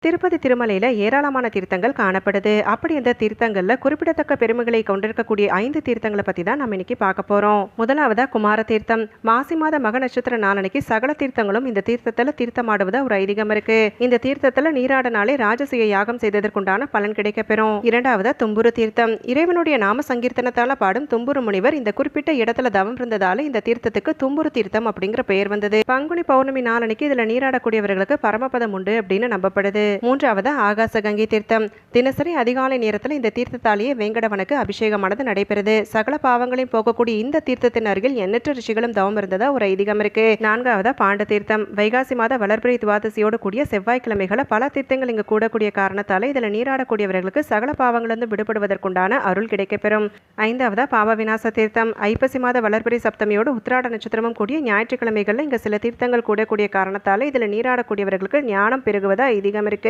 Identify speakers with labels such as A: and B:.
A: திருப்பதி திருமலையில ஏராளமான தீர்த்தங்கள் காணப்படுது. அப்படி இந்த தீர்த்தங்கள்ல குறிப்பிடத்தக்க பெருமைகளை கொண்டிருக்கக்கூடிய 5 தீர்த்தங்களை பத்தி தான் நம்ம இன்னைக்கு பார்க்க போறோம். முதலாவதா குமார தீர்த்தம். மாசி மாத மக நட்சத்திர நாளன்னைக்கு சகல தீர்த்தங்களும் இந்த தீர்த்தத்துல தீர்த்தமாடுவதா ஒரு ஐதீகம் இருக்கு. இந்த தீர்த்தத்துல நீராடனாலே ராஜசூய யாகம் செய்ததற்குண்டான பலன் கிடைக்கப்பெறும். இரண்டாவதா தும்புரு தீர்த்தம். இறைவனுடைய நாம சங்கீர்த்தனத்தால பாடும் தும்புரு முனிவர் இந்த குறிப்பிட்ட இடத்துல தவம் இருந்ததால இந்த தீர்த்தத்துக்கு தும்புரு தீர்த்தம் அப்படிங்கிற பெயர் வந்தது. பங்குனி பௌர்ணமி நாளன்னைக்கு இதுல நீராடக்கூடியவர்களுக்கு பரமபதம் உண்டு அப்படின்னு நம்பப்படுது. மூன்றாவது ஆகாச கங்கை தீர்த்தம். தினசரி அதிகாலை நேரத்தில் இந்த தீர்த்தத்தாலேயே வேங்கடவனுக்கு அபிஷேகமானது நடைபெறுது. சகல பாவங்களையும் போகக்கூடிய இந்த தீர்த்தத்தின் அருகில் எண்ணற்ற ரிஷிகளும் தவம் இருந்ததா ஒரு ஐதீகம் இருக்கு. நான்காவதா பாண்ட தீர்த்தம். வைகாசி மாத வளர்பிறை துவாதசியோடு கூடிய செவ்வாய்க்கிழமைகளை பல தீர்த்தங்கள் இங்கு கூடக்கூடிய காரணத்தால இதுல நீராடக்கூடியவர்களுக்கு சகல பாவங்களிலிருந்து விடுபடுவதற்குண்டான அருள் கிடைக்கப்பெறும். ஐந்தாவதா பாவ விநாச தீர்த்தம். ஐப்பசி மாத வளர்பிறை சப்தமியோடு உத்திராட நட்சத்திரமும் கூடிய ஞாயிற்றுக்கிழமைகள்ல இங்க சில தீர்த்தங்கள் கூடக்கூடிய காரணத்தால இதுல நீராடக்கூடியவர்களுக்கு ஞானம் பெருகுவதா ஐதீகம் இருக்கு.